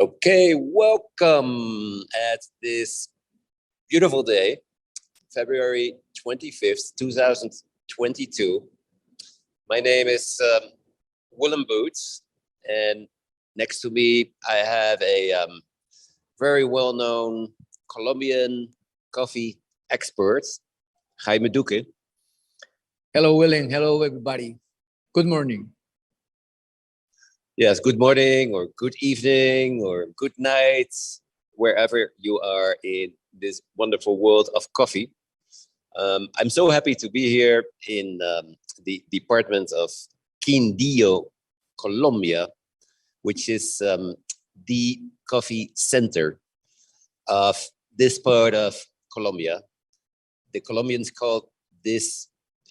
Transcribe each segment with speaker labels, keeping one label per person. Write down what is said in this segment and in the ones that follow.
Speaker 1: Okay, welcome at this beautiful day, February 25th, 2022. My name is Willem Boots, and next to me I have a very well-known Colombian coffee expert, Jaime Duque.
Speaker 2: Hello, Willem. Hello, everybody. Good morning.
Speaker 1: Yes, good morning or good evening or good night, wherever you are in this wonderful world of coffee. I'm so happy to be here in the department of Quindío, Colombia, which is the coffee center of this part of Colombia. The Colombians call this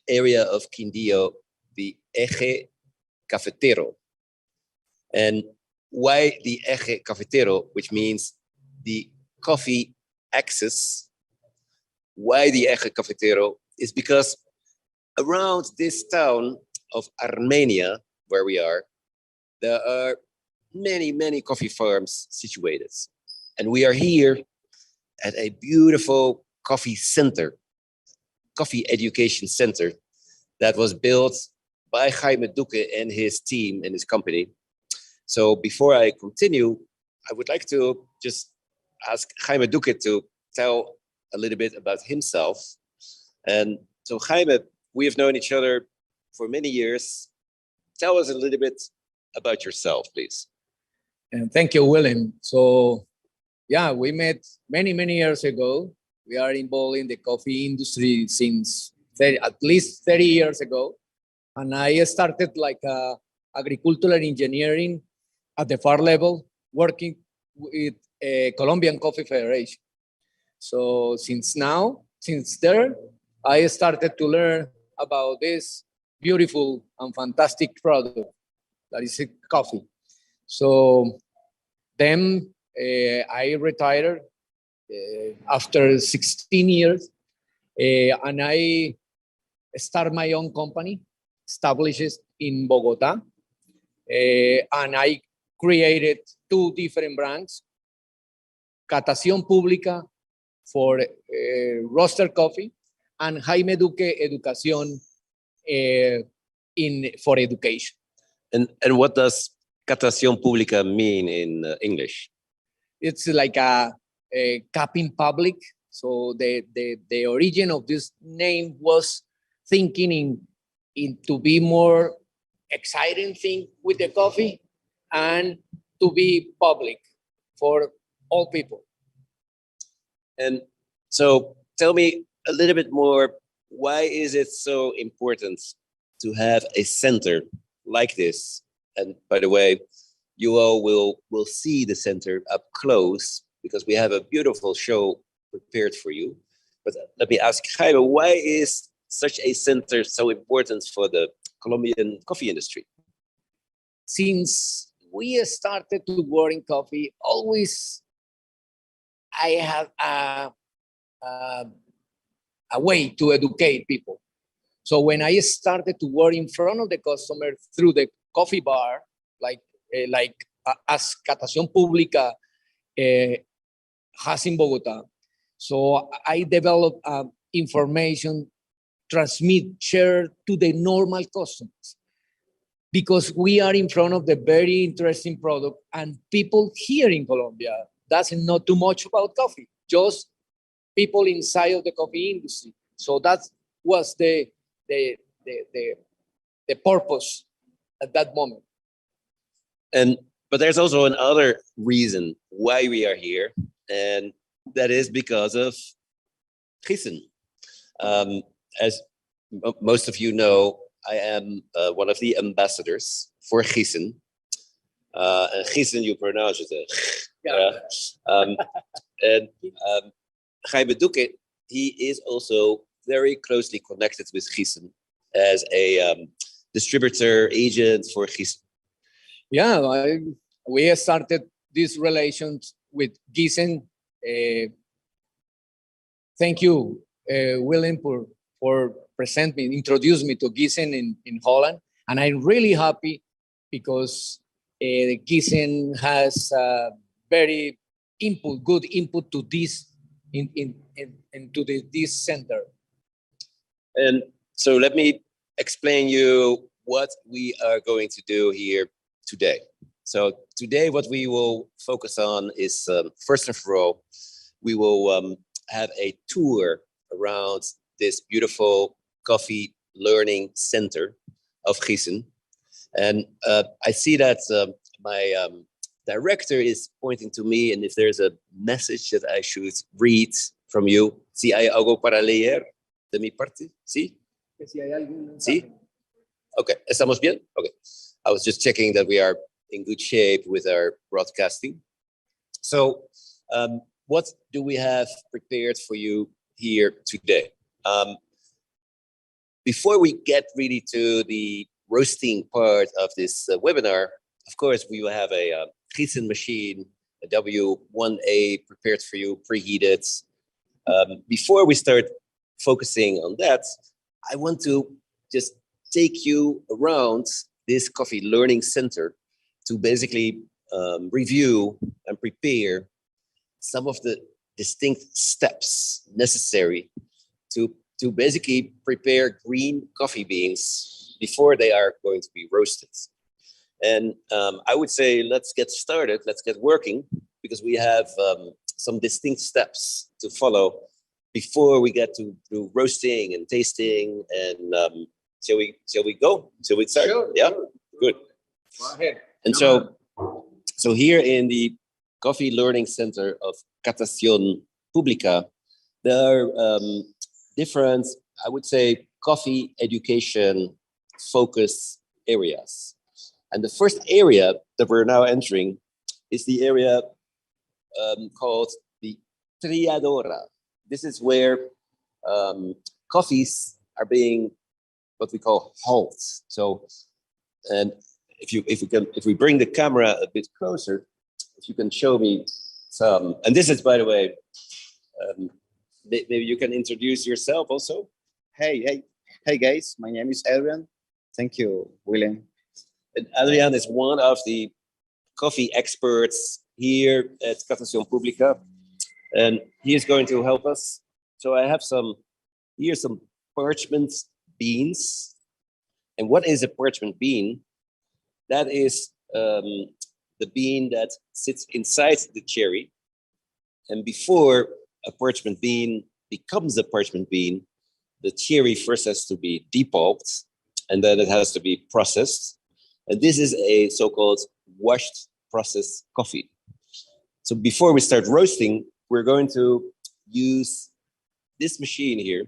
Speaker 1: area of Quindío the Eje Cafetero. And why the Eje Cafetero, which means the coffee axis? Why the Eje Cafetero is because around this town of Armenia, where we are, there are many, many coffee farms situated. And we are here at a beautiful coffee center, coffee education center that was built by Jaime Duque and his team and his company. So before I continue, I would like to just ask Jaime Duque to tell a little bit about himself. And so Jaime, we have known each other for many years. Tell us a little bit about yourself, please.
Speaker 2: And thank you, Willem. So, yeah, we met many, many years ago. We are involved in the coffee industry since at least 30 years ago. And I started like agricultural engineering at the far level, working with a Colombian Coffee Federation. So since there, I started to learn about this beautiful and fantastic product that is coffee. So then I retired after 16 years, and I started my own company, established in Bogota, and I created two different brands, Catación Pública for roaster coffee and Jaime Duque Educación for education.
Speaker 1: And what does Catación Pública mean in English?
Speaker 2: It's like a cupping public. So the origin of this name was thinking in to be more exciting thing with the coffee and to be public for all people.
Speaker 1: And so tell me a little bit more, why is it so important to have a center like this? And by the way, you all will see the center up close because we have a beautiful show prepared for you. But let me ask Jaime, why is such a center so important for the Colombian coffee industry?
Speaker 2: Since we started to work in coffee, always I have a way to educate people. So when I started to work in front of the customer through the coffee bar, like as Catación Pública has in Bogota, so I developed information, share to the normal customers. Because we are in front of the very interesting product, and people here in Colombia doesn't know too much about coffee, just people inside of the coffee industry. So that was the purpose at that moment.
Speaker 1: But there's also another reason why we are here, and that is because of Giesen. As most of you know, I am one of the ambassadors for Giesen. And Giesen, you pronounce it. And Jaime Duque, he is also very closely connected with Giesen as a distributor agent for Giesen.
Speaker 2: Yeah, we started these relations with Giesen. Thank you, Willem, for introduce me to Giesen in Holland. And I'm really happy because Giesen has very good input to this into this center.
Speaker 1: And so let me explain you what we are going to do here today. So today what we will focus on is, first and foremost, we will have a tour around this beautiful coffee learning center of Giesen. And I see that my director is pointing to me, and if there's a message that I should read from you, si hay algo para leer de mi parte, ¿sí? ¿Sí? Okay, ¿estamos bien? Okay. I was just checking that we are in good shape with our broadcasting. So what do we have prepared for you here today? Before we get really to the roasting part of this webinar, of course, we will have a Giesen machine, a W1A prepared for you, preheated. Before we start focusing on that, I want to just take you around this coffee learning center to basically review and prepare some of the distinct steps necessary to basically prepare green coffee beans before they are going to be roasted. And I would say, let's get started, let's get working, because we have some distinct steps to follow before we get to roasting and tasting. And shall we go? Shall we start?
Speaker 2: Sure,
Speaker 1: yeah,
Speaker 2: sure.
Speaker 1: Good.
Speaker 2: Go ahead.
Speaker 1: And so here in the Coffee Learning Center of Catación Pública, there are different, I would say, coffee education focus areas. And the first area that we're now entering is the area called the Triadora. This is where coffees are being what we call hulled. So, and if we bring the camera a bit closer, if you can show me some, and this is, by the way, maybe you can introduce yourself also.
Speaker 3: Hey guys, my name is Adrian. Thank you, William.
Speaker 1: And Adrian is one of the coffee experts here at Catación Pública, and he is going to help us. So I have some parchment beans. And what is a parchment bean? That is the bean that sits inside the cherry. And before a parchment bean becomes a parchment bean, the cherry first has to be depulped, and then it has to be processed. And this is a so-called washed processed coffee. So before we start roasting, we're going to use this machine here,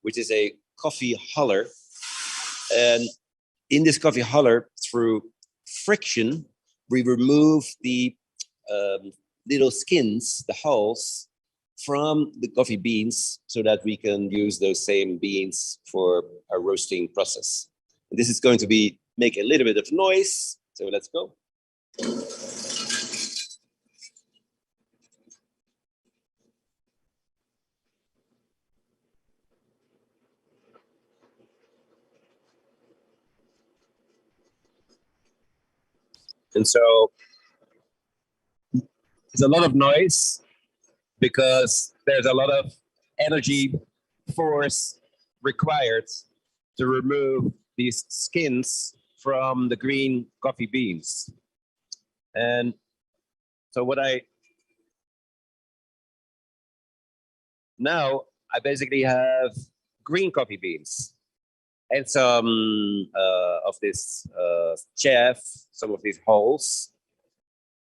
Speaker 1: which is a coffee huller. And in this coffee huller, through friction, we remove the little skins, the hulls, from the coffee beans so that we can use those same beans for our roasting process. And this is going to make a little bit of noise. So let's go. And so there's a lot of noise because there's a lot of energy force required to remove these skins from the green coffee beans. And so now I basically have green coffee beans and some of this chaff, some of these hulls.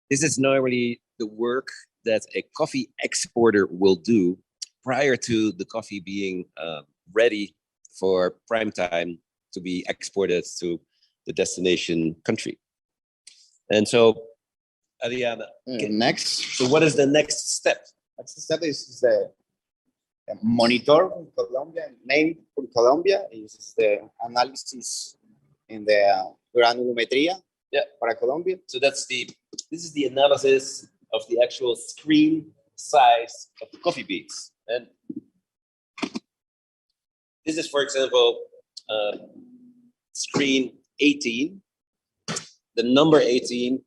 Speaker 1: This is normally the work that a coffee exporter will do prior to the coffee being ready for prime time to be exported to the destination country. And so, Adriana,
Speaker 3: Next.
Speaker 1: so what is the next step?
Speaker 3: Next step is the monitor in Colombia, named for Colombia, is the analysis in the granulometría para Colombia.
Speaker 1: So this is the analysis of the actual screen size of the coffee beans. And this is, for example, screen 18. The number 18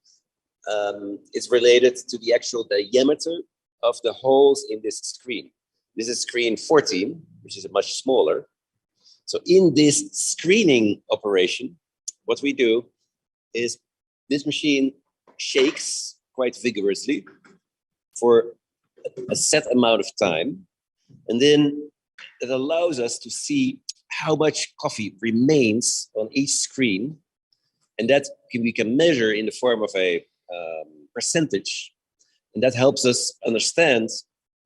Speaker 1: is related to the actual diameter of the holes in this screen. This is screen 14, which is much smaller. So in this screening operation, what we do is this machine shakes quite vigorously for a set amount of time. And then it allows us to see how much coffee remains on each screen. And that we can measure in the form of a percentage. And that helps us understand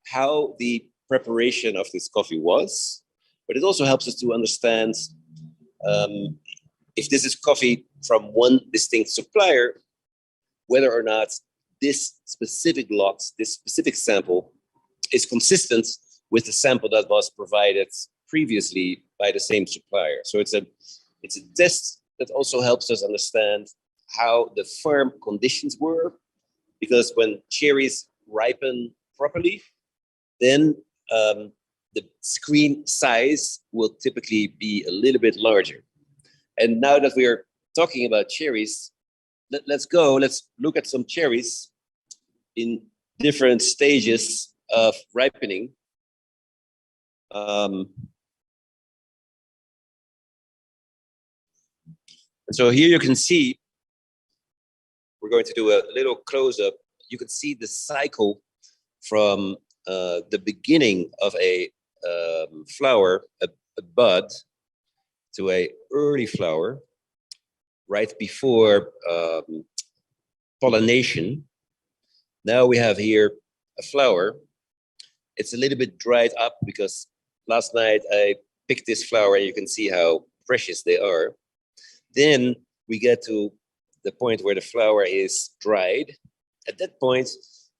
Speaker 1: how the preparation of this coffee was. But it also helps us to understand if this is coffee from one distinct supplier, whether or not this specific lot, this specific sample is consistent with the sample that was provided previously by the same supplier. So it's a test that also helps us understand how the farm conditions were, because when cherries ripen properly, then the screen size will typically be a little bit larger. And now that we are talking about cherries, let's look at some cherries in different stages of ripening. And so here you can see, we're going to do a little close-up. You can see the cycle from the beginning of a flower, a bud, to a early flower, right before pollination. Now we have here a flower. It's a little bit dried up because last night I picked this flower and you can see how precious they are. Then we get to the point where the flower is dried. At that point,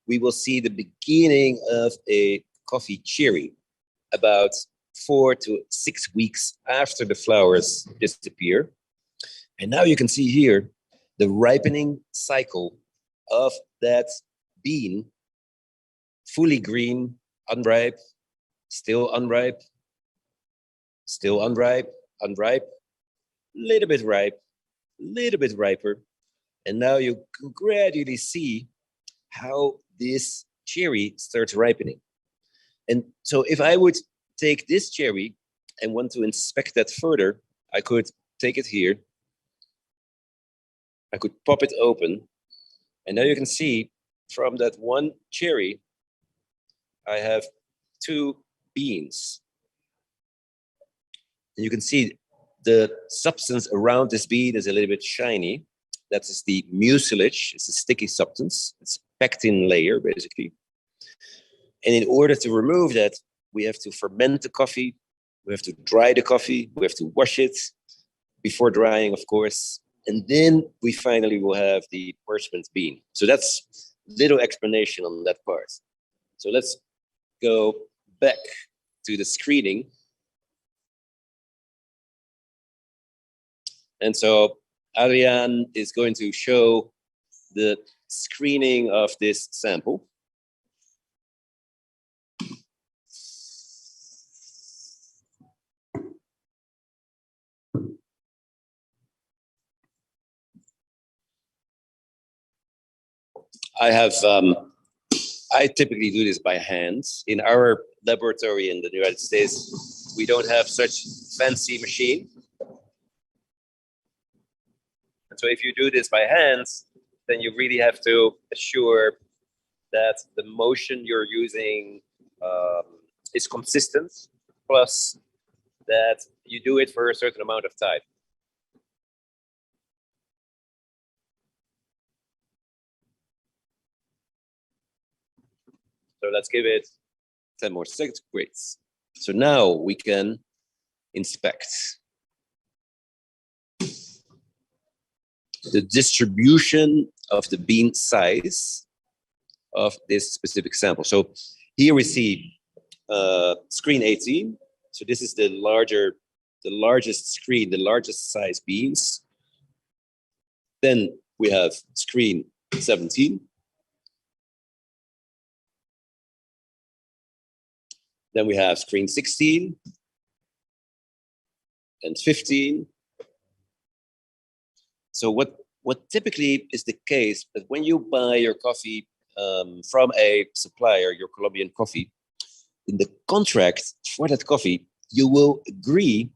Speaker 1: we will see the beginning of a coffee cherry about 4 to 6 weeks after the flowers disappear. And now you can see here the ripening cycle of that bean, fully green, unripe, still unripe, still unripe, unripe, little bit ripe, little bit riper. And now you can gradually see how this cherry starts ripening. And so if I would take this cherry and want to inspect that further, I could take it here. I could pop it open. And now you can see from that one cherry, I have 2 beans. And you can see the substance around this bean is a little bit shiny. That is the mucilage. It's a sticky substance. It's a pectin layer, basically. And in order to remove that, we have to ferment the coffee. We have to dry the coffee. We have to wash it before drying, of course. And then we finally will have the parchment bean. So that's little explanation on that part. So let's go back to the screening. And so Adrian is going to show the screening of this sample. I typically do this by hand. In our laboratory in the United States, we don't have such fancy machine. And so if you do this by hand, then you really have to assure that the motion you're using is consistent, plus that you do it for a certain amount of time. So let's give it 10 more seconds. Great. So now we can inspect the distribution of the bean size of this specific sample. So here we see screen 18. So this is the largest screen, the largest size beans. Then we have screen 17. Then we have screen 16 and 15. So what what typically is the case that when you buy your coffee from a supplier, your Colombian coffee, in the contract for that coffee, you will agree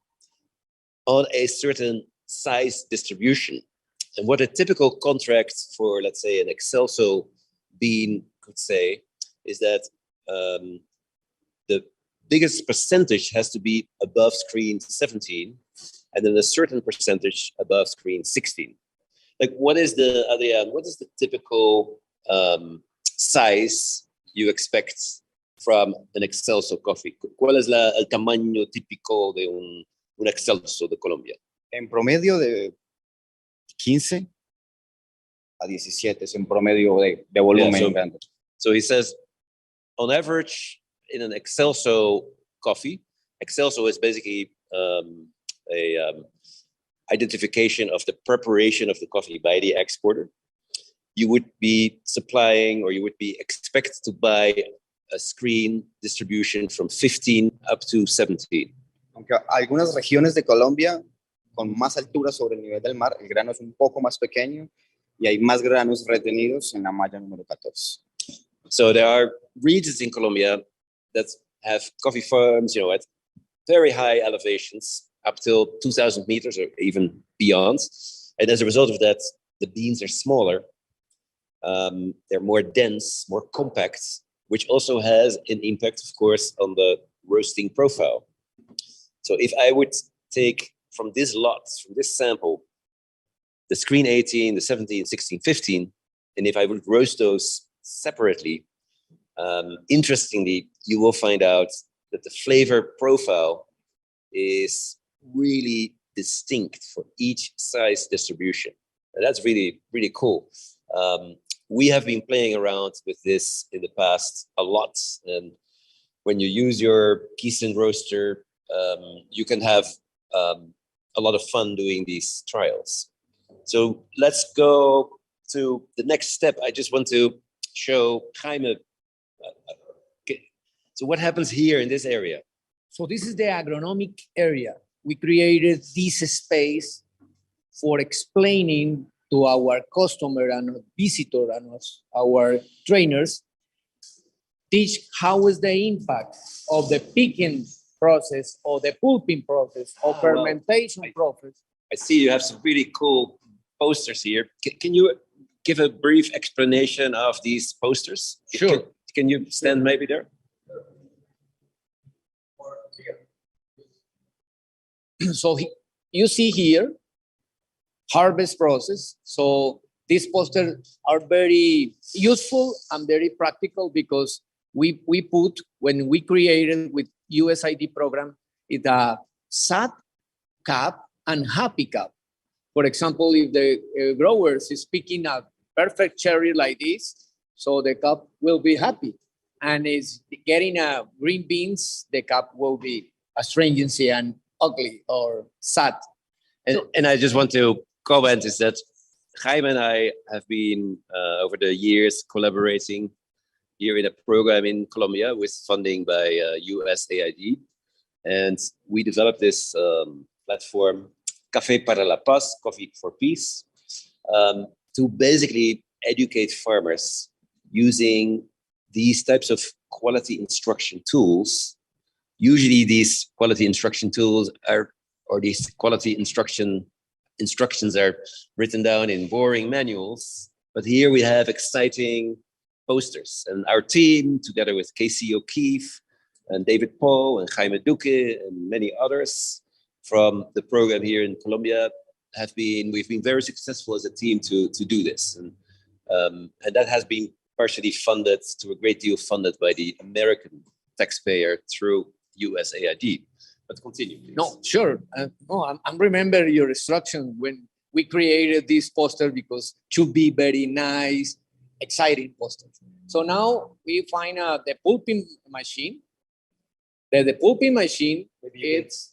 Speaker 1: on a certain size distribution. And what a typical contract for, let's say, an Excelso bean could say is that the biggest percentage has to be above screen 17, and then a certain percentage above screen 16. Like, what is the typical size you expect from an Excelso coffee? ¿Cuál es el tamaño típico de un Excelso de Colombia?
Speaker 3: En promedio de 15 a 17 es en promedio de volumen grande.
Speaker 1: So he says, on average, in an Excelso coffee, Excelso is basically identification of the preparation of the coffee by the exporter. You would be supplying, or you would be expected to buy a screen distribution from 15 up to 17.
Speaker 3: Aunque algunas regiones de Colombia con más altura sobre el nivel del mar, el grano es un poco más pequeño y hay más granos retenidos en la malla número 14.
Speaker 1: So there are regions in Colombia that have coffee farms, at very high elevations, up till 2,000 meters or even beyond. And as a result of that, the beans are smaller. They're more dense, more compact, which also has an impact, of course, on the roasting profile. So if I would take from these lots, from this sample, the screen 18, the 17, 16, 15, and if I would roast those separately, interestingly, you will find out that the flavor profile is really distinct for each size distribution. And that's really, really cool. We have been playing around with this in the past a lot. And when you use your Giesen roaster, you can have a lot of fun doing these trials. So let's go to the next step. I just want to show Jaime. So what happens here in this area?
Speaker 2: So this is the agronomic area. We created this space for explaining to our customer and visitor and our trainers, teach how is the impact of the picking process or the pulping process or fermentation process.
Speaker 1: I see you have some really cool posters here. Can you give a brief explanation of these posters?
Speaker 2: Sure.
Speaker 1: Can you stand maybe there?
Speaker 2: So you see here, harvest process. So these posters are very useful and very practical because we put, when we created with USAID program, it's a sad cup and happy cup. For example, if the growers is picking a perfect cherry like this, so the cup will be happy. And is getting a green beans, the cup will be astringency and ugly or sad.
Speaker 1: And I just want to comment is that Jaime and I have been over the years collaborating here in a program in Colombia with funding by USAID. And we developed this platform, Café para la Paz, Coffee for Peace, to basically educate farmers using these types of quality instruction tools. Usually these quality instruction tools these quality instructions are written down in boring manuals, but here we have exciting posters. And our team, together with Casey O'Keefe and David Paul and Jaime Duque and many others from the program here in Colombia, we've been very successful as a team to do this. And that has been partially funded, to a great deal funded by the American taxpayer through USAID. But continue, please.
Speaker 2: No, sure. I remember your instruction when we created this poster because it should be very nice, exciting poster. So now we find the pulping machine. The pulping machine, it's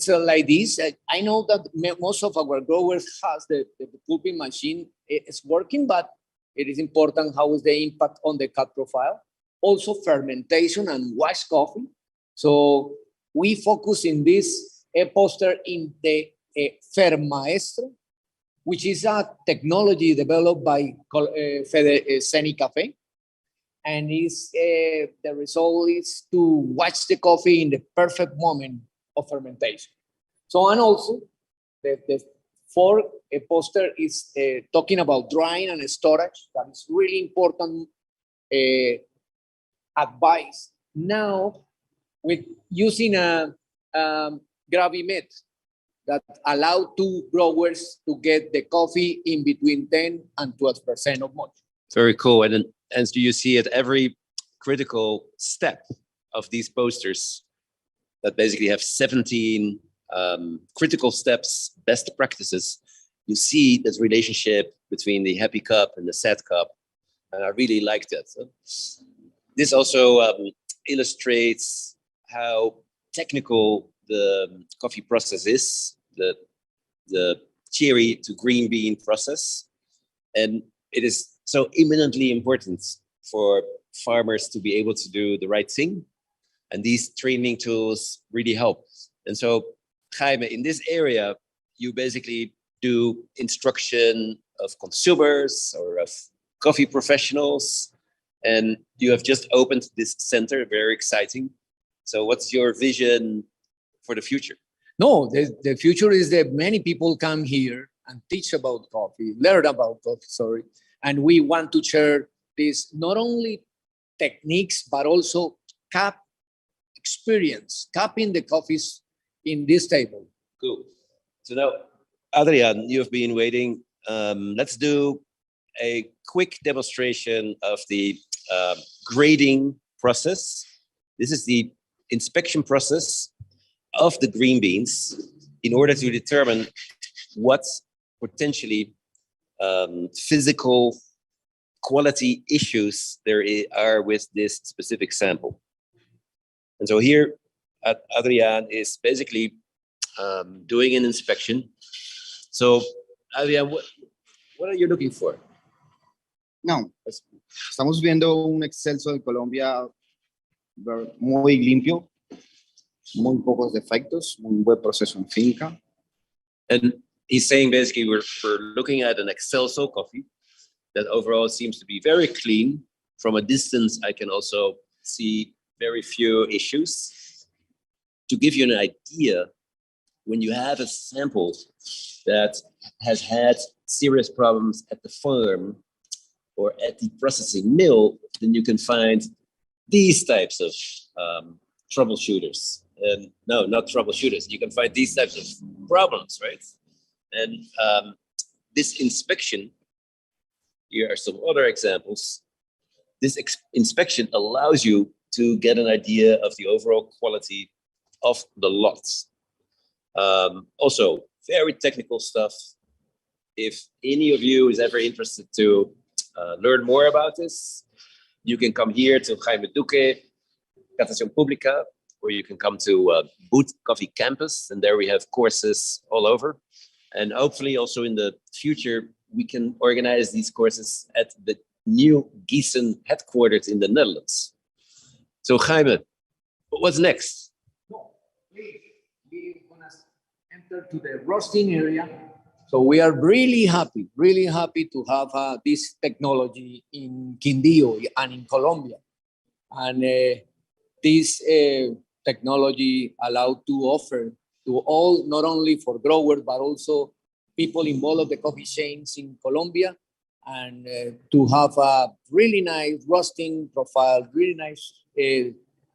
Speaker 2: like this. I know that most of our growers has the pulping machine. It's working, but it is important how is the impact on the cut profile. Also fermentation and wash coffee. So we focus in this poster in the Fermaestro. which is a technology developed by Seni Cafe. And the result is to watch the coffee in the perfect moment of fermentation. So, and also the fourth poster is talking about drying and storage. That is really important advice. Now, with using a gravimet that allow two growers to get the coffee in between 10 and 12% of moisture.
Speaker 1: Very cool. And then, as do you see at every critical step of these posters that basically have 17 critical steps, best practices, you see this relationship between the happy cup and the sad cup. And I really like that. This also illustrates how technical the coffee process is, the cherry to green bean process. And it is so eminently important for farmers to be able to do the right thing. And these training tools really help. And so, Jaime, in this area, you basically do instruction of consumers or of coffee professionals. And you have just opened this center, very exciting. So what's your vision for the future?
Speaker 2: No, the future is that many people come here and teach about coffee, learn about coffee, sorry. And we want to share this, not only techniques, but also cupping the coffees in this table.
Speaker 1: Cool. So now, Adrian, you've been waiting. Let's do a quick demonstration of the grading process. This is the inspection process of the green beans in order to determine what potentially physical quality issues there are with this specific sample. And so here, Adrian is basically doing an inspection. So, Adrian, what are you looking for?
Speaker 3: No, estamos viendo un excelso de Colombia muy limpio, muy pocos defectos, muy buen proceso en finca.
Speaker 1: And he's saying basically we're looking at an Excelso coffee that overall seems to be very clean. From a distance, I can also see very few issues. To give you an idea, when you have a sample that has had serious problems at the farm or at the processing mill, then you can find these types of troubleshooters. And no, not troubleshooters. You can find these types of problems, right? And this inspection, here are some other examples. This inspection allows you to get an idea of the overall quality of the lots. Also, very technical stuff. If any of you is ever interested to learn more about this, you can come here to Jaime Duque, Catación Pública, or you can come to Boot Coffee Campus, and there we have courses all over. And hopefully also in the future, we can organize these courses at the new Giesen headquarters in the Netherlands. So Jaime, what's next?
Speaker 2: We're gonna enter to the roasting area. So we are really happy to have this technology in Quindío and in Colombia. And this technology allowed to offer to all, not only for growers, but also people involved in the coffee chains in Colombia, and to have a really nice roasting profile, really nice,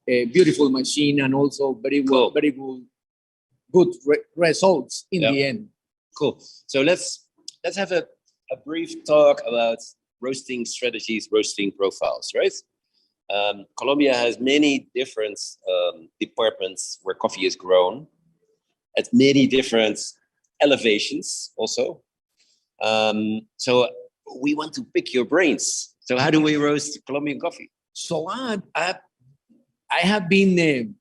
Speaker 2: beautiful machine, and also very good results in the end.
Speaker 1: Cool. So let's have a brief talk about roasting strategies, roasting profiles, right? Colombia has many different departments where coffee is grown at many different elevations also. So we want to pick your brains. So how do we roast Colombian coffee?
Speaker 2: So I have been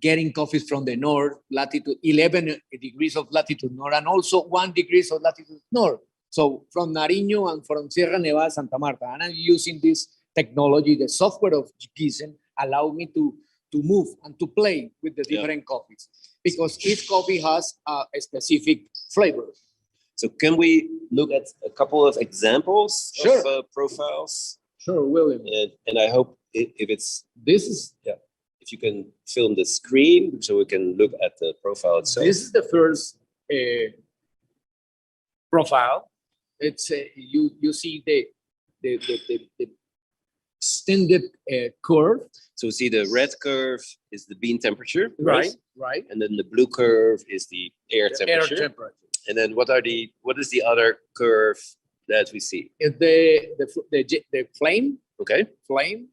Speaker 2: getting coffees from the north, latitude 11 degrees of latitude north, and also 1 degree of latitude north. So from Nariño and from Sierra Nevada, Santa Marta, and I'm using this technology, the software of Giesen allow me to move and to play with the different coffees, because each coffee has a specific flavor.
Speaker 1: So can we look at a couple of examples
Speaker 2: Sure.
Speaker 1: of profiles?
Speaker 2: Sure, William.
Speaker 1: And I hope if it's,
Speaker 2: This is
Speaker 1: if you can film the screen so we can look at the profile itself.
Speaker 2: This is the first profile. It's you see the extended curve.
Speaker 1: So see the red curve is the bean temperature, right?
Speaker 2: Right.
Speaker 1: And then the blue curve is the air
Speaker 2: The
Speaker 1: temperature.
Speaker 2: air temperature.
Speaker 1: And then what is the other curve that we see?
Speaker 2: It's the flame.
Speaker 1: Okay.
Speaker 2: Flame,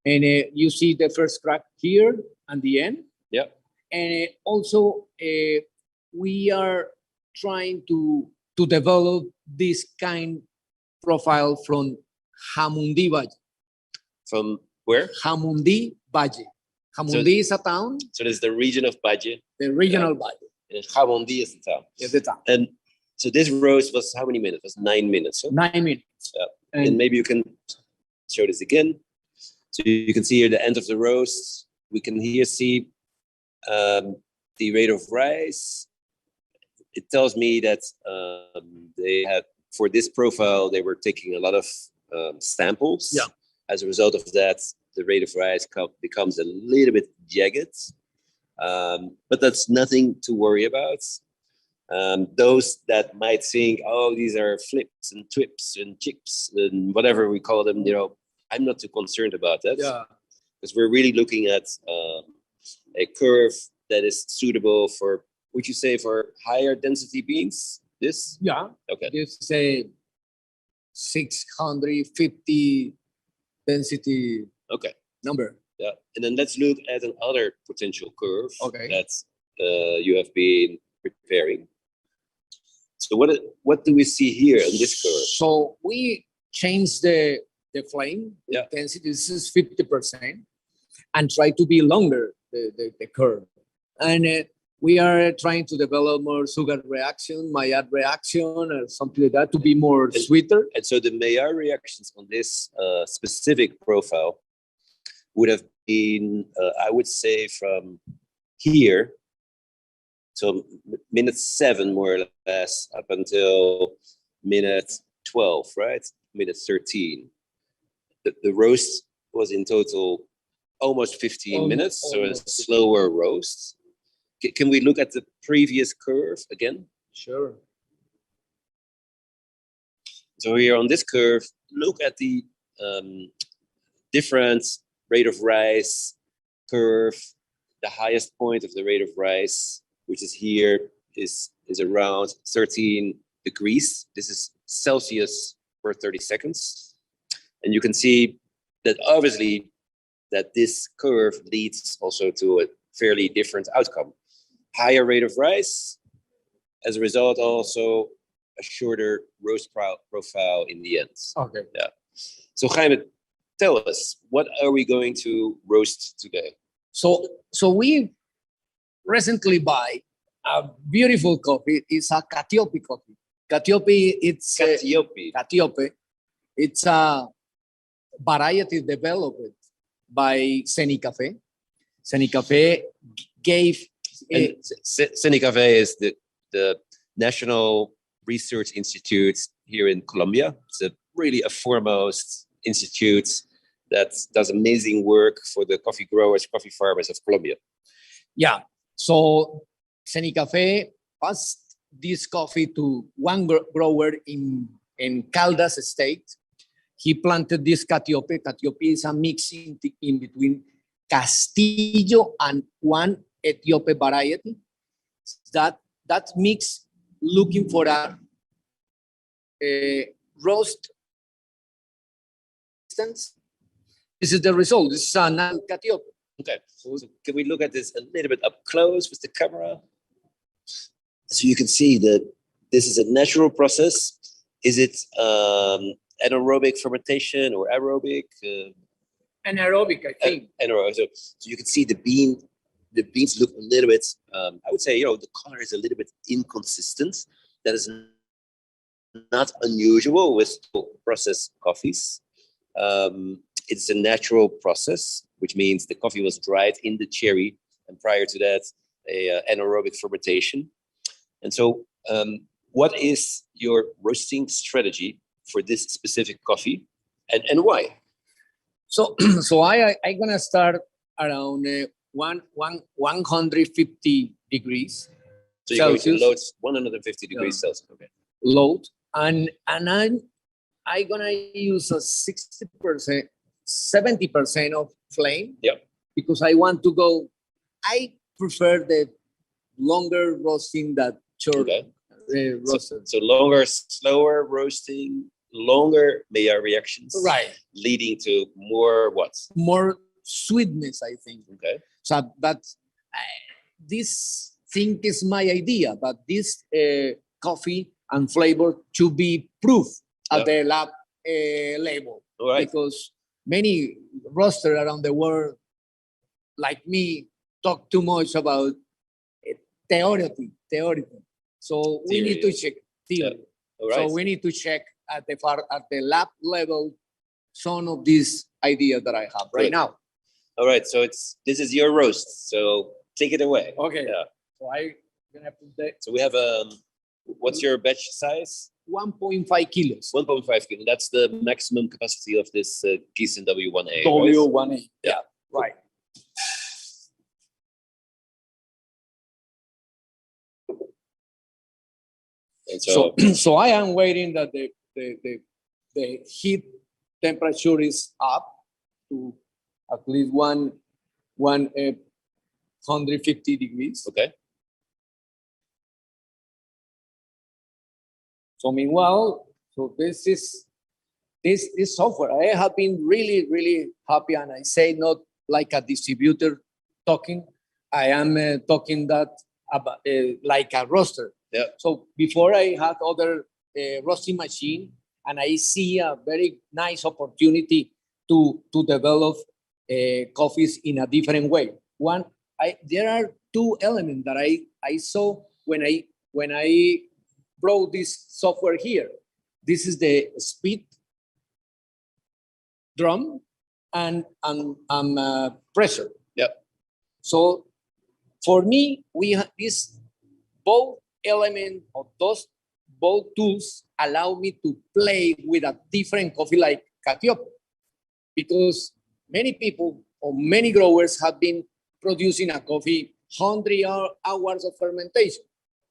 Speaker 2: and you see the first crack here and the end.
Speaker 1: Yeah.
Speaker 2: And also we are trying to develop this kind profile from Jamundi Valle.
Speaker 1: From where?
Speaker 2: Jamundi Valle. Jamundi is a town.
Speaker 1: So there's the region of Valle.
Speaker 2: The regional Valle.
Speaker 1: And Jamundi is the town.
Speaker 2: Is the town.
Speaker 1: And so this roast was how many minutes? It was 9 minutes. Huh?
Speaker 2: 9 minutes.
Speaker 1: Yeah. And maybe you can show this again. So you can see here the end of the roast. We can here see the rate of rise. It tells me that they had, for this profile, they were taking a lot of samples.
Speaker 2: Yeah.
Speaker 1: As a result of that, the rate of rise becomes a little bit jagged. But that's nothing to worry about. Those that might think, oh, these are flips and twips and chips and whatever we call them, I'm not too concerned about that.
Speaker 2: Yeah.
Speaker 1: Because we're really looking at a curve that is suitable for, would you say, for higher density beans? This?
Speaker 2: Yeah.
Speaker 1: Okay.
Speaker 2: This is a 650 density
Speaker 1: Okay.
Speaker 2: number.
Speaker 1: Yeah. And then let's look at another potential curve that you have been preparing. So what do we see here in this curve?
Speaker 2: So we changed the flame intensity. This is 50%, and try to be longer the curve. And we are trying to develop more sugar reaction, Maillard reaction, or something like that to be more sweeter.
Speaker 1: And so the Maillard reactions on this specific profile would have been, I would say, from here, so minute 7 more or less up until minute 12, right? Minute 13. The roast was in total almost 15 minutes, so a slower roast. Can we look at the previous curve again?
Speaker 2: Sure.
Speaker 1: So here on this curve, look at the different rate of rise curve. The highest point of the rate of rise, which is here, is around 13 degrees. This is Celsius per 30 seconds. And you can see that obviously that this curve leads also to a fairly different outcome. Higher rate of rise, as a result, also a shorter roast profile in the end.
Speaker 2: Okay.
Speaker 1: Yeah. So Jaime, tell us, what are we going to roast today?
Speaker 2: So we recently buy a beautiful coffee. It's a Catiope coffee. Catiope, it's Catiope. It's a variety developed by Senicafe. Senicafe gave.
Speaker 1: Senicafe is the National Research Institute here in Colombia. It's really a foremost institute that does amazing work for the coffee growers, coffee farmers of Colombia.
Speaker 2: Yeah. So Senicafe passed this coffee to one grower in Caldas state. He planted this Catiope. Catiope is a mixing in between Castillo and one Ethiope variety. That mix looking for a roast distance. This is the result. This is a Catiope.
Speaker 1: Okay, so can we look at this a little bit up close with the camera? So you can see that this is a natural process. Is it anaerobic fermentation or aerobic?
Speaker 2: Anaerobic, I think.
Speaker 1: Anaerobic. So you can see the beans look a little bit, I would say, the color is a little bit inconsistent. That is not unusual with processed coffees. It's a natural process, which means the coffee was dried in the cherry, and prior to that, anaerobic fermentation. And so what is your roasting strategy for this specific coffee, and why?
Speaker 2: So I gonna start around 150 degrees
Speaker 1: So you're going to
Speaker 2: Celsius.
Speaker 1: load 150 degrees Celsius. Okay.
Speaker 2: Load, and I gonna use a 60%, 70% of flame.
Speaker 1: Yeah.
Speaker 2: Because I want to go. I prefer the longer roasting that short
Speaker 1: Okay.
Speaker 2: roasted.
Speaker 1: So longer, slower roasting, longer Maillard reactions,
Speaker 2: Right.
Speaker 1: leading to more what?
Speaker 2: More sweetness, I think.
Speaker 1: Okay.
Speaker 2: So that this thing is my idea, but this coffee and flavor to be proof at the lab level.
Speaker 1: All right.
Speaker 2: Because many roasters around the world, like me, talk too much about theory. So we need to check theory.
Speaker 1: All right.
Speaker 2: So we need to check at the lab level some of these ideas that I have right now.
Speaker 1: All right. So this is your roast. So take it away.
Speaker 2: Okay.
Speaker 1: Yeah.
Speaker 2: So I gonna put that
Speaker 1: So we have what's your batch size?
Speaker 2: 1.5 kilos.
Speaker 1: 1.5 kilo. That's the maximum capacity of this Giesen W1A.
Speaker 2: W1A.
Speaker 1: Right?
Speaker 2: Yeah. Right.
Speaker 1: And
Speaker 2: So I am waiting that the heat temperature is up to at least 150 degrees.
Speaker 1: okay.
Speaker 2: So meanwhile, so this software, I have been really happy, and I say not like a distributor talking. I am talking that about like a roaster.
Speaker 1: Yeah.
Speaker 2: So before I had other roasting machine, and I see a very nice opportunity to develop coffees in a different way. One, there are two elements that I saw when I brought this software here. This is the speed drum and pressure.
Speaker 1: Yeah.
Speaker 2: So for me, we have this both element of those both tools allow me to play with a different coffee like Catiopa, because many people or many growers have been producing a coffee 100 hours of fermentation,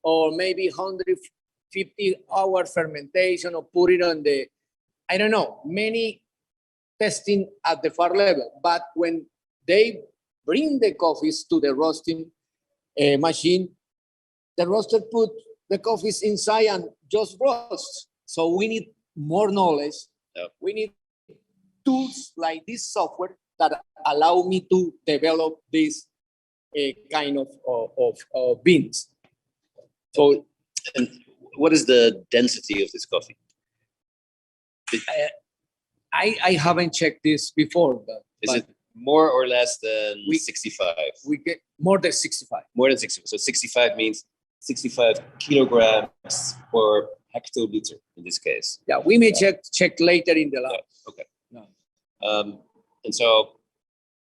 Speaker 2: or maybe 150 hour fermentation, or put it on the, I don't know, many testing at the far level. But when they bring the coffees to the roasting machine, the roaster put the coffees inside and just roast. So we need more knowledge.
Speaker 1: Yep.
Speaker 2: We need tools like this software that allow me to develop this kind of beans. So,
Speaker 1: and what is the density of this coffee?
Speaker 2: I haven't checked this before, but
Speaker 1: Is it more or less than 65?
Speaker 2: We get more than 65.
Speaker 1: More than 65. So 65 means 65 kilograms per hectoliter in this case.
Speaker 2: Yeah, we may check later in the lab.
Speaker 1: Yeah. Okay. No. And so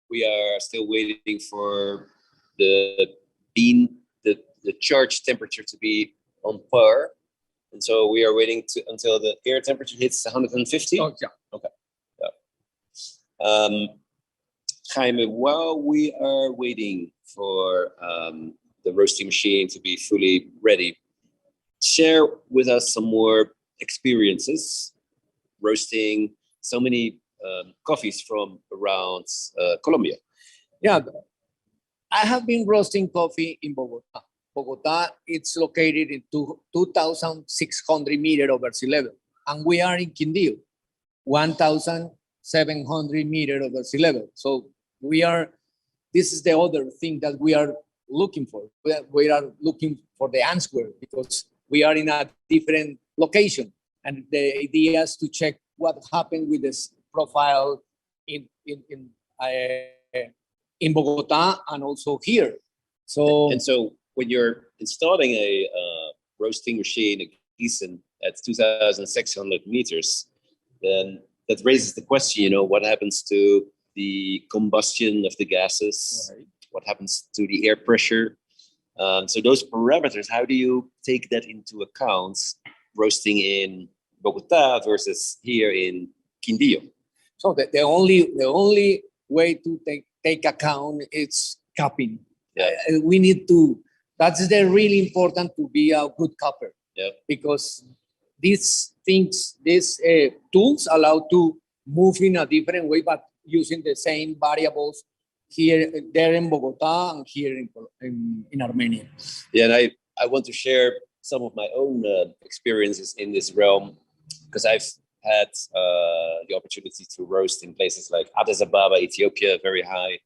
Speaker 1: we are still waiting for the bean, the charge temperature to be on par. And so we are waiting until the air temperature hits 150.
Speaker 2: Oh, yeah.
Speaker 1: Okay. Yeah. Jaime, while we are waiting for the roasting machine to be fully ready, share with us some more experiences roasting so many coffees from around Colombia.
Speaker 2: Yeah, I have been roasting coffee in Bogota. Bogota, it's located in 2,600 meters over sea level. And we are in Quindío, 1,700 meters over sea level. So this is the other thing that we are looking for. We are looking for the answer, because we are in a different location. And the idea is to check what happened with this profile in Bogota and also here. So
Speaker 1: when you're installing a roasting machine, a Giesen at 2,600 meters, then that raises the question, what happens to the combustion of the gases?
Speaker 2: Right.
Speaker 1: What happens to the air pressure? So those parameters, how do you take that into account roasting in Bogota versus here in Quindío?
Speaker 2: So the only way to take account is cupping.
Speaker 1: Yeah.
Speaker 2: We need to. That's the really important to be a good cupper.
Speaker 1: Yeah.
Speaker 2: Because these things, these tools allow to move in a different way, but using the same variables there in Bogota and here in Armenia.
Speaker 1: Yeah, and I want to share some of my own experiences in this realm, because I've had the opportunity to roast in places like Addis Ababa, Ethiopia, very high.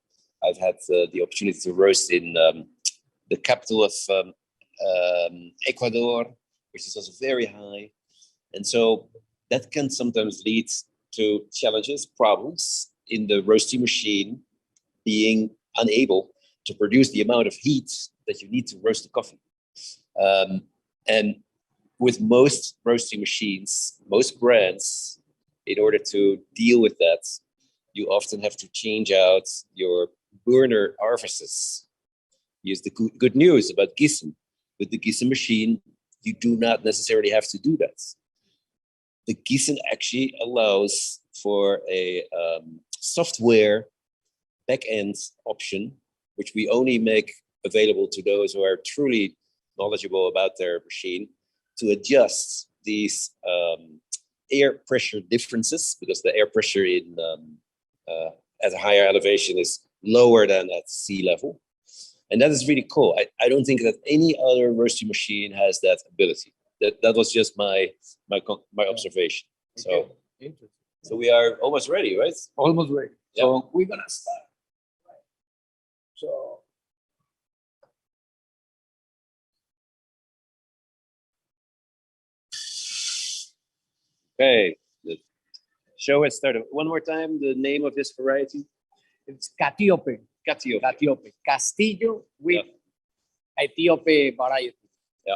Speaker 1: I've had the opportunity to roast in the capital of Ecuador, which is also very high. And so that can sometimes lead to challenges, problems in the roasting machine being unable to produce the amount of heat that you need to roast the coffee. And with most roasting machines, most brands, in order to deal with that, you often have to change out your burner orifices. Here's the good news about Giesen. With the Giesen machine, you do not necessarily have to do that. The Giesen actually allows for a software back-end option, which we only make available to those who are truly knowledgeable about their machine, to adjust these air pressure differences, because the air pressure in at a higher elevation is lower than at sea level. And that is really cool. I don't think that any other roasting machine has that ability. That was just my observation.
Speaker 2: Okay.
Speaker 1: So we are almost ready, right?
Speaker 2: Almost ready.
Speaker 1: Yeah.
Speaker 2: So we're gonna start. So
Speaker 1: okay, the show has started. One more time, the name of this variety?
Speaker 2: it's Catiope. Catiope. Castillo with Ethiopia variety.
Speaker 1: Yeah.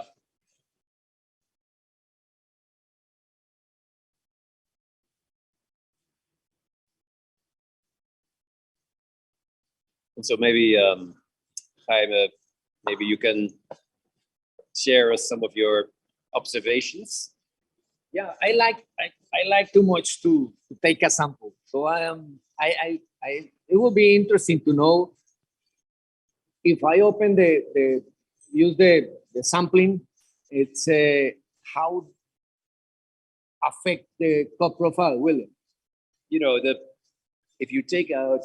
Speaker 1: And so maybe, Jaime, maybe you can share us some of your observations.
Speaker 2: Yeah, I like too much to take a sample. So it will be interesting to know if I open use the sampling, it's how affect the cup profile, will it?
Speaker 1: You know, if you take out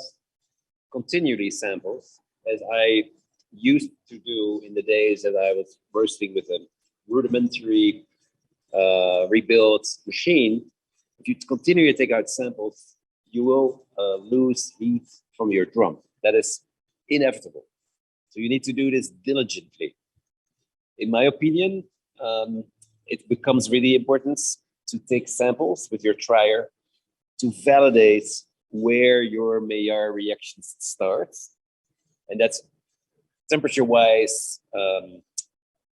Speaker 1: continuity samples, as I used to do in the days that I was roasting with a rudimentary rebuilt machine, if you continue to take out samples, you will lose heat from your drum. That is inevitable. So you need to do this diligently. In my opinion, it becomes really important to take samples with your trier to validate where your Maillard reactions start. And that's temperature-wise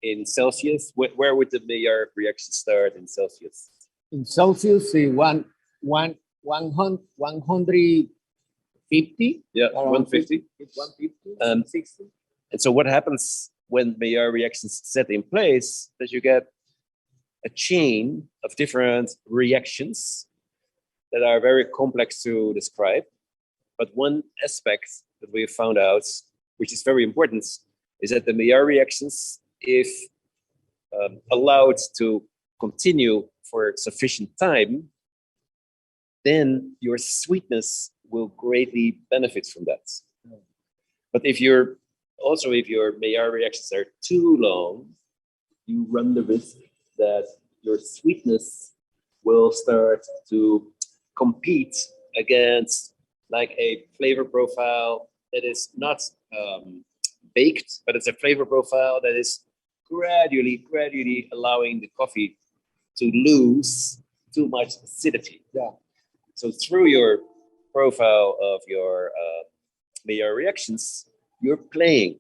Speaker 1: in Celsius. Where would the Maillard reaction start in Celsius?
Speaker 2: In Celsius, 150.
Speaker 1: Yeah, 150.
Speaker 2: 150, 60.
Speaker 1: And so what happens when Maillard reactions set in place, that you get a chain of different reactions that are very complex to describe. But one aspect that we have found out, which is very important, is that the Maillard reactions, if allowed to continue for sufficient time, then your sweetness will greatly benefit from that. But if your Maillard reactions are too long, you run the risk that your sweetness will start to compete against like a flavor profile that is not baked, but it's a flavor profile that is gradually allowing the coffee to lose too much acidity.
Speaker 2: Yeah.
Speaker 1: So through your profile of your Maillard reactions, you're playing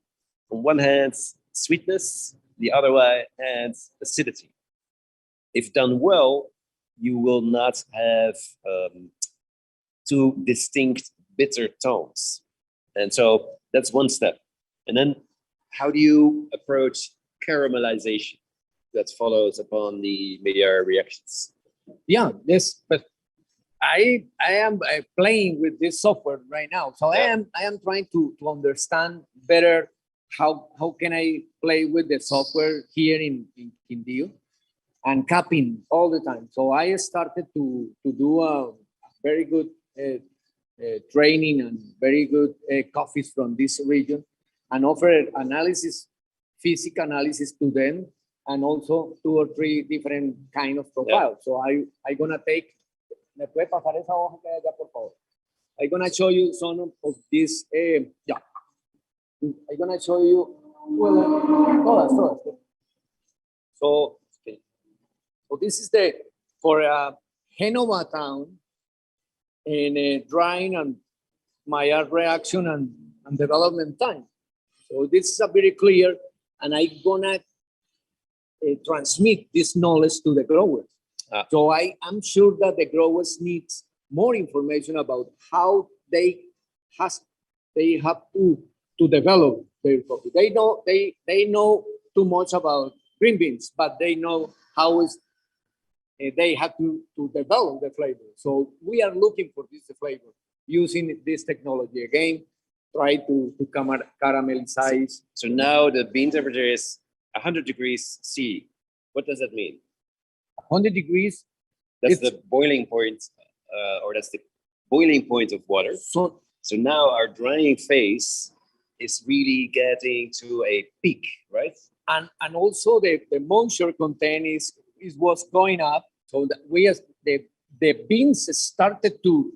Speaker 1: on one hand sweetness, the other hand acidity. If done well, you will not have two distinct bitter tones. And so that's one step. And then how do you approach caramelization that follows upon the Maillard reactions?
Speaker 2: Yeah, yes, but I am playing with this software right now, so
Speaker 1: Yeah.
Speaker 2: I am trying to understand better how can I play with the software here in Quindío and capping all the time. So I started to do a very good training and very good coffees from this region, and offer analysis, physical analysis to them, and also 2 or 3 different kind of profiles. So I gonna take. ¿Me puede pasar esa hoja que hay allá, por favor? I'm gonna show you some of these. Yeah, I'm gonna show you. Well, todas. So this is the for Genova town in drying and Maillard reaction and development time. So this is a very clear, and I'm gonna transmit this knowledge to the growers. So I am sure that the growers need more information about how they have to develop their coffee. They know too much about green beans, but they know how they have to develop the flavor. So we are looking for this flavor using this technology again. Try to caramelize.
Speaker 1: So now the bean temperature is 100 degrees C. What does that mean?
Speaker 2: 100 degrees.
Speaker 1: That's the boiling point, or that's the boiling point of water. So now our drying phase is really getting to a peak, right?
Speaker 2: And also the moisture content was going up. So that the beans started to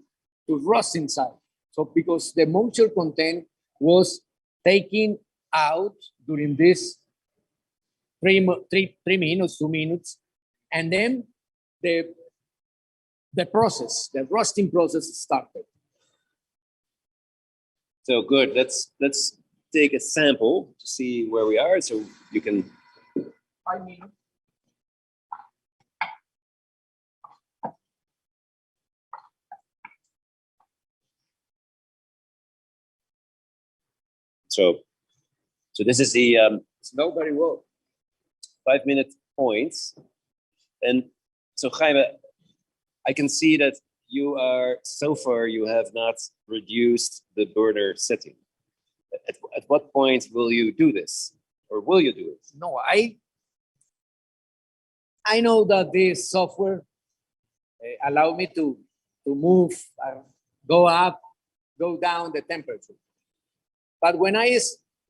Speaker 2: rust inside. So because the moisture content was taken out during this 3 minutes, 2 minutes, and then the rusting process started.
Speaker 1: So good. Let's take a sample to see where we are. So you can. So this is the
Speaker 2: Smell very well.
Speaker 1: 5-minute points. And so Jaime, I can see that you have not reduced the burner setting. At what point will you do this, or will you do it?
Speaker 2: No, I know that this software allow me to move, go up, go down the temperature. But when I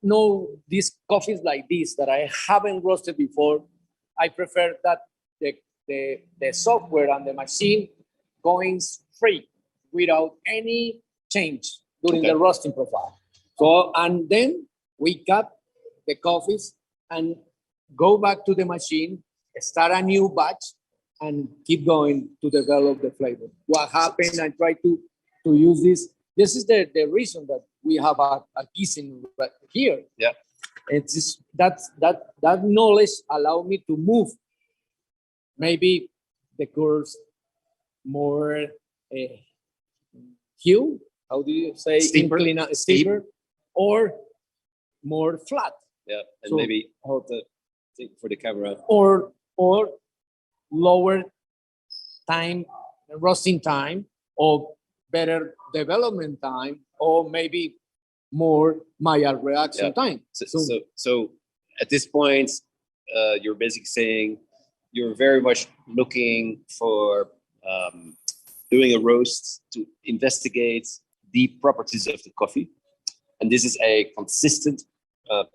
Speaker 2: know these coffees like this that I haven't roasted before, I prefer that the software and the machine going free without any change during the roasting profile. So, and then we cut the coffees and go back to the machine, start a new batch, and keep going to develop the flavor. What happened, I try to use this. This is the reason that we have a Giesen here.
Speaker 1: Yeah.
Speaker 2: It's just that knowledge allow me to move maybe the curves more hue, how do you say, steeper, or more flat.
Speaker 1: Yeah, and so, maybe for the camera.
Speaker 2: Or lower time, roasting time, or better development time, or maybe more Maillard reaction time.
Speaker 1: So at this point, you're basically saying you're very much looking for doing a roast to investigate the properties of the coffee. And this is a consistent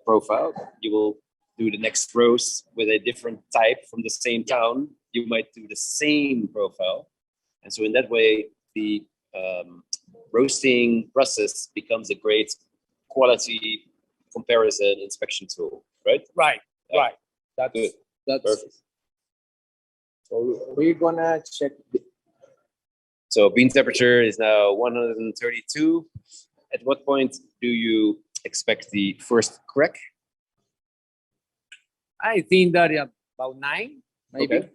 Speaker 1: profile. You will do the next roast with a different type from the same town. You might do the same profile. And so in that way, the roasting process becomes a great quality comparison inspection tool, right?
Speaker 2: Right.
Speaker 1: That's good.
Speaker 2: That's
Speaker 1: perfect.
Speaker 2: So we're gonna check.
Speaker 1: So bean temperature is now 132. At what point do you expect the first crack?
Speaker 2: I think that about 9, maybe.
Speaker 1: Okay.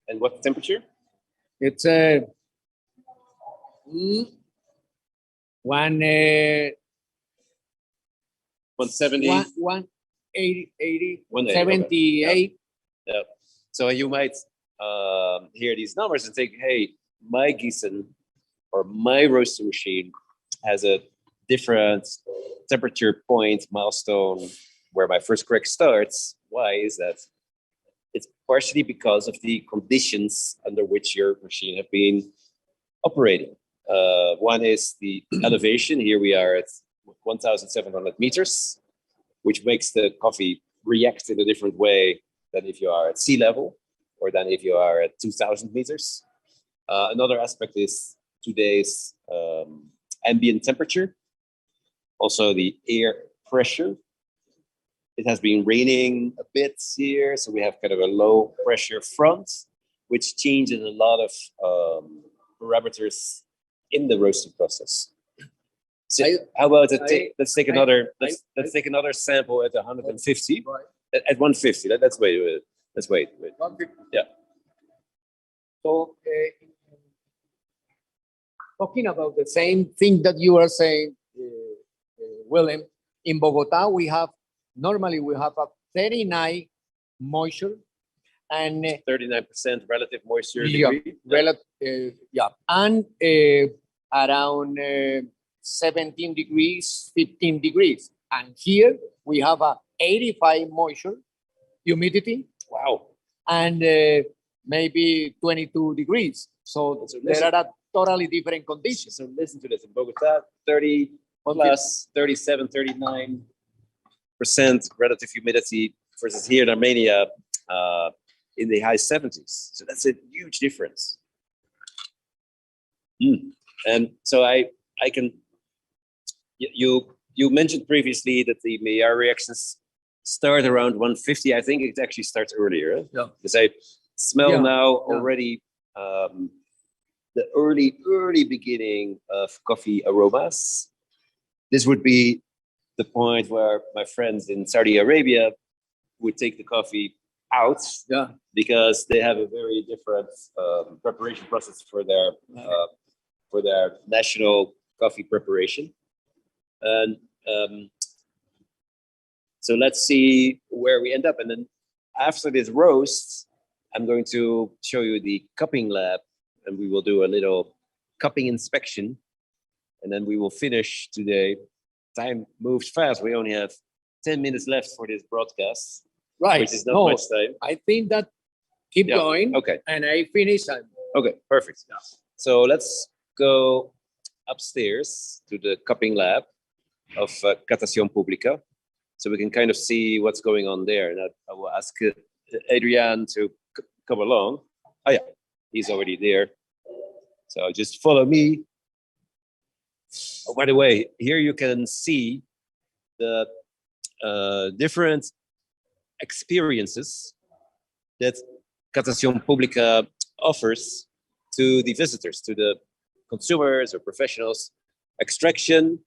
Speaker 1: And what temperature?
Speaker 2: It's a 170. 80,
Speaker 1: 180,
Speaker 2: 78.
Speaker 1: Yeah. So you might hear these numbers and think, hey, my Giesen or my roaster machine has a different temperature point milestone where my first crack starts. Why is that? It's partially because of the conditions under which your machine have been operating. One is the elevation. Here we are at 1,700 meters, which makes the coffee react in a different way than if you are at sea level or than if you are at 2,000 meters. Another aspect is today's ambient temperature, also the air pressure. It has been raining a bit here, so we have kind of a low pressure front, which changes a lot of parameters in the roasting process. So how about let's take another sample at 150. At 150. Let's wait. Let's wait.
Speaker 2: 150.
Speaker 1: Yeah.
Speaker 2: So talking about the same thing that you are saying, William, in Bogota normally we have a 39 moisture and
Speaker 1: 39% relative moisture
Speaker 2: degree. And around 17 degrees, 15 degrees. And here we have a 85 moisture, humidity.
Speaker 1: Wow.
Speaker 2: And maybe 22 degrees. So there are totally different conditions.
Speaker 1: So listen to this. In Bogota, 30 plus 37, 39% relative humidity versus here in Armenia in the high 70s. So that's a huge difference. And so I can, you mentioned previously that the Maillard reactions start around 150. I think it actually starts earlier.
Speaker 2: Yeah.
Speaker 1: Because I smell now already the early beginning of coffee aromas. This would be the point where my friends in Saudi Arabia would take the coffee out because they have a very different preparation process for their national coffee preparation. And so let's see where we end up. And then after this roast, I'm going to show you the cupping lab, and we will do a little cupping inspection. And then we will finish today. Time moves fast. We only have 10 minutes left for this broadcast.
Speaker 2: Right.
Speaker 1: Which is not much time.
Speaker 2: I think that keep going.
Speaker 1: Okay.
Speaker 2: And I finish.
Speaker 1: Okay, perfect. Yeah. So let's go upstairs to the cupping lab of Catación Pública, so we can kind of see what's going on there. And I will ask Adrian to come along. Oh yeah, he's already there. So just follow me. Oh, by the way, here you can see the different experiences that Catación Pública offers to the visitors, to the consumers or professionals. Extraction,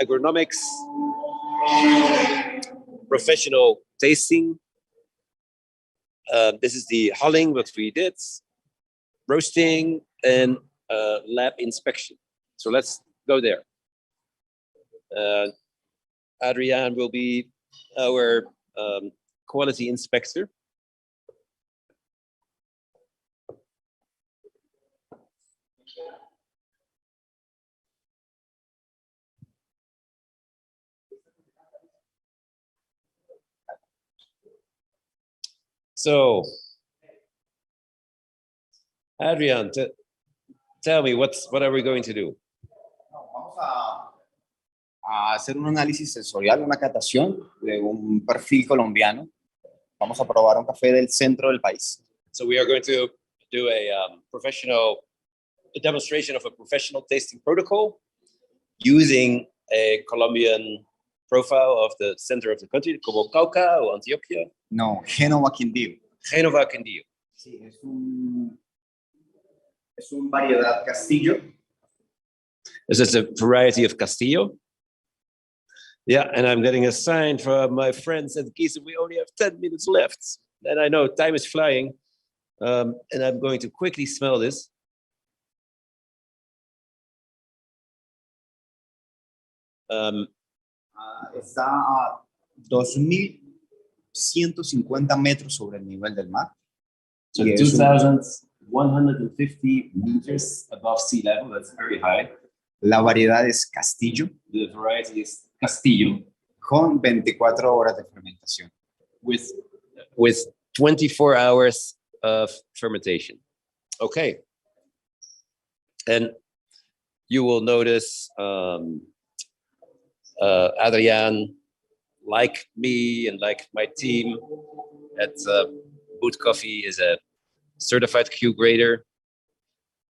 Speaker 1: agronomics, professional tasting. This is the hulling, what we did, roasting, and lab inspection. So let's go there. Adrian will be our quality inspector. So, Adrian, tell me what are we going to do?
Speaker 3: Vamos a hacer un análisis sensorial, una catación de un perfil colombiano. Vamos a probar un café del centro del país.
Speaker 1: So we are going to do a demonstration of a professional tasting protocol using a Colombian profile of the center of the country, como Cauca o Antioquia.
Speaker 3: No, Génova Quindío.
Speaker 1: Génova Quindío.
Speaker 3: Sí, es un variedad Castillo.
Speaker 1: This is a variety of Castillo. Yeah, and I'm getting a sign from my friends at Giesen. We only have 10 minutes left. And I know time is flying. And I'm going to quickly smell this.
Speaker 3: Está a 2.150 metros sobre el nivel del mar.
Speaker 1: So
Speaker 3: Y es
Speaker 1: 2,150 meters above sea level. That's very high.
Speaker 3: La variedad es Castillo.
Speaker 1: The variety is Castillo.
Speaker 3: Con 24 horas de fermentación.
Speaker 1: With 24 hours of fermentation. Okay. And you will notice Adrian, like me and like my team at Boot Coffee, is a certified Q grader.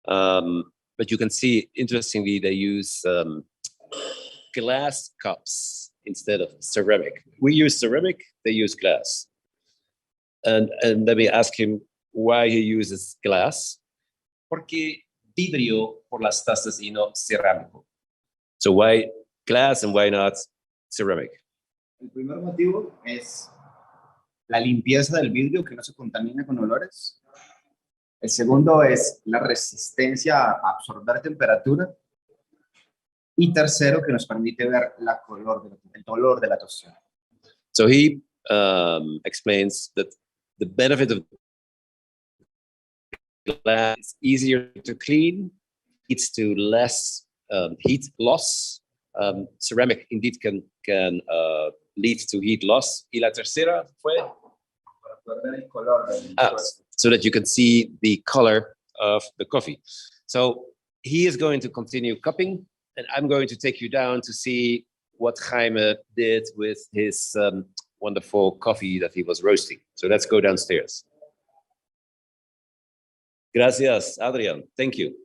Speaker 1: But you can see, interestingly, they use glass cups instead of ceramic. We use ceramic, they use glass. And let me ask him why he uses glass. Porque vidrio por las tazas y no cerámico. So why glass and why not ceramic?
Speaker 3: El primer motivo es la limpieza del vidrio, que no se contamina con olores. El segundo es la resistencia a absorber temperatura. Y tercero, que nos permite ver el dolor de la tostión.
Speaker 1: So he explains that the benefit of glass is easier to clean, leads to less heat loss. Ceramic indeed can lead to heat loss. Y la tercera fue so that you can see the color of the coffee. So he is going to continue cupping, and I'm going to take you down to see what Jaime did with his wonderful coffee that he was roasting. So let's go downstairs. Gracias, Adrian. Thank you.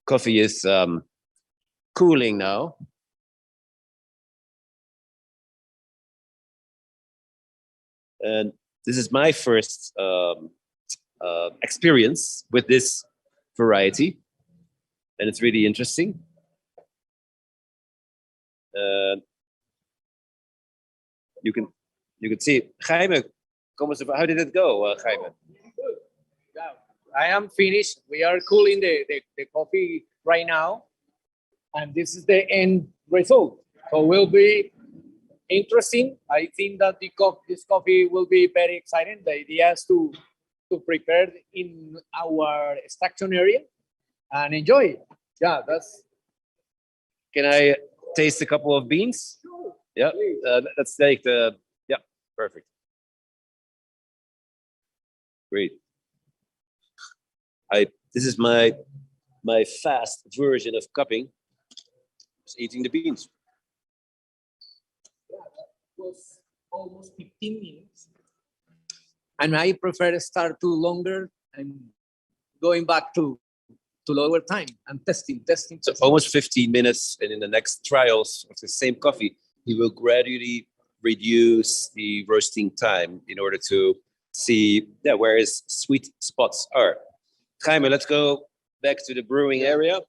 Speaker 1: Coffee is cooling now. And this is my first experience with this variety. And it's really interesting. You can see, Jaime, how did it go, Jaime?
Speaker 2: Yeah, I am finished. We are cooling the coffee right now. And this is the end result. So it will be interesting. I think that this coffee will be very exciting. The idea is to prepare in our extraction area and enjoy. Yeah, that's.
Speaker 1: Can I taste a couple of beans?
Speaker 2: Sure.
Speaker 1: Yeah, let's take the. Yeah, perfect. Great. This is my fast version of cupping. Just eating the beans.
Speaker 2: Was almost 15 minutes. And I prefer to start to longer and going back to lower time and testing.
Speaker 1: So almost 15 minutes, and in the next trials of the same coffee, he will gradually reduce the roasting time in order to see where his sweet spots are. Jaime, let's go back to the brewing area.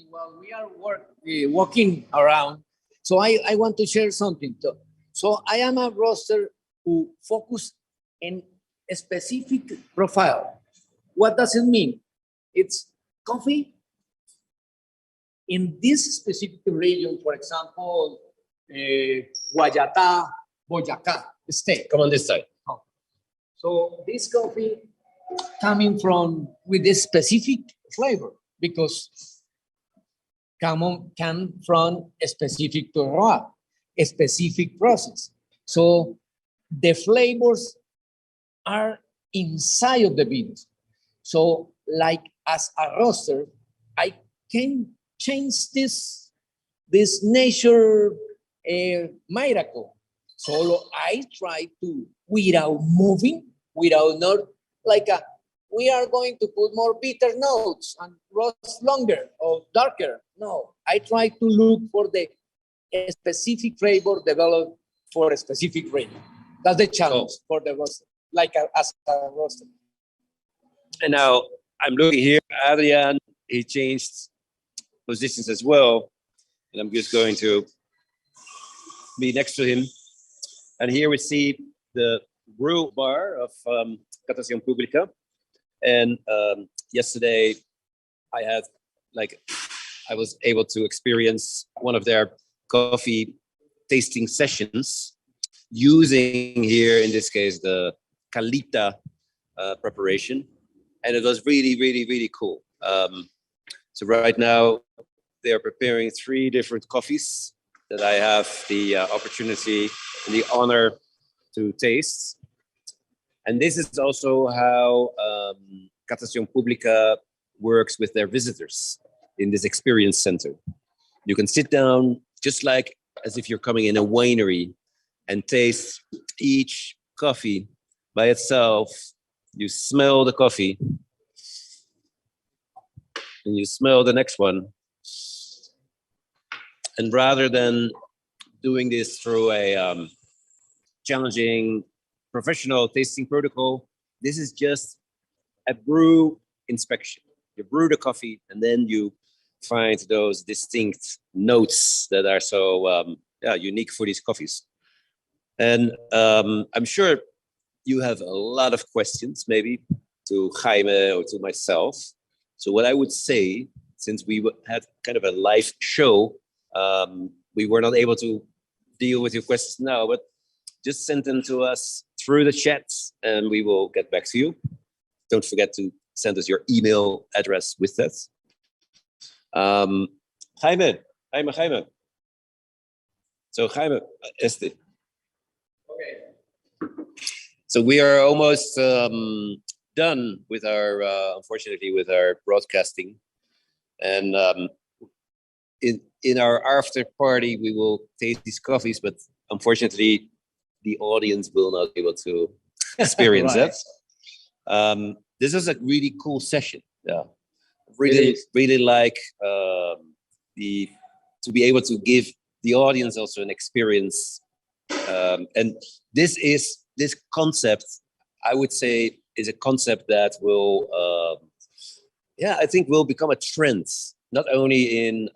Speaker 2: While we are walking around, so I want to share something. So I am a roaster who focus in a specific profile. What does it mean? It's coffee in this specific region, for example, Guayatá, Boyacá state.
Speaker 1: Come on this side.
Speaker 2: So this coffee coming from with this specific flavor because come from a specific terroir, a specific process. So the flavors are inside of the beans. So like as a roaster, I can change this nature miracle. So I try to, without moving, without not like we are going to put more bitter notes and roast longer or darker. No, I try to look for the specific flavor developed for a specific region. That's the challenge for the roaster, as a roaster.
Speaker 1: And now I'm looking here, Adrian, he changed positions as well. And I'm just going to be next to him. And here we see the brew bar of Catación Pública. And yesterday I was able to experience one of their coffee tasting sessions using here, in this case, the Calita preparation. And it was really, really, really cool. So right now they are preparing 3 different coffees that I have the opportunity and the honor to taste. And this is also how Catación Pública works with their visitors in this experience center. You can sit down just like as if you're coming in a winery and taste each coffee by itself. You smell the coffee and you smell the next one. And rather than doing this through a challenging professional tasting protocol, this is just a brew inspection. You brew the coffee and then you find those distinct notes that are so unique for these coffees. And I'm sure you have a lot of questions, maybe to Jaime or to myself. So what I would say, since we had kind of a live show, we were not able to deal with your questions now, but just send them to us through the chats and we will get back to you. Don't forget to send us your email address with that. Jaime. So Jaime, este. Okay. So we are almost done with our, unfortunately, with our broadcasting. And in our after party, we will taste these coffees, but unfortunately, the audience will not be able to experience
Speaker 2: Right.
Speaker 1: that. This is a really cool session. Yeah, really like to be able to give the audience also an experience. And this concept, I would say, is a concept that will, I think will become a trend, not only in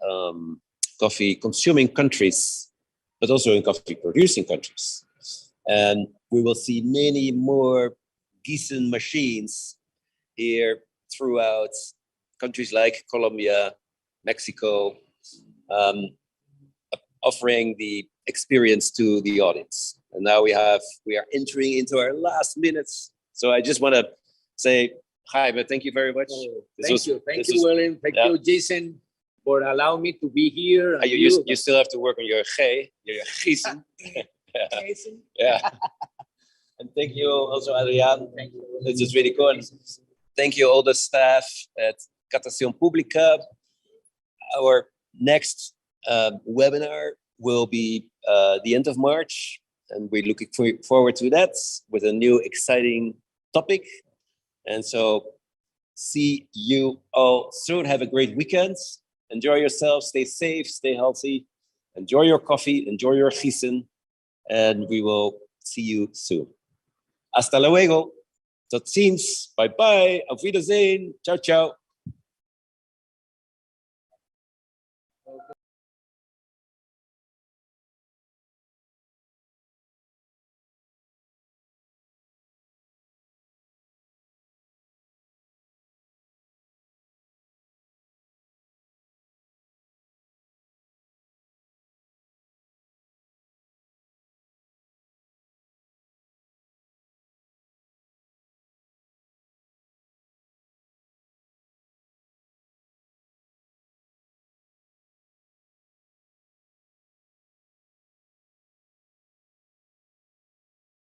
Speaker 1: coffee consuming countries, but also in coffee producing countries. And we will see many more Giesen machines here throughout countries like Colombia, Mexico, offering the experience to the audience. And now we are entering into our last minutes. So I just want to say, Jaime, thank you very much.
Speaker 2: Thank you, William. Thank you, Giesen, for allowing me to be here.
Speaker 1: You still have to work on your Giesen. Yeah. And thank you also, Adrian. This is really cool. Thank you all the staff at Catación Pública. Our next webinar will be the end of March, and we're looking forward to that with a new exciting topic. And so see you all soon. Have a great weekend. Enjoy yourself. Stay safe. Stay healthy. Enjoy your coffee. Enjoy your Giesen. And we will see you soon. Hasta luego. Tot ziens. Bye bye. Auf Wiedersehen. Ciao, ciao.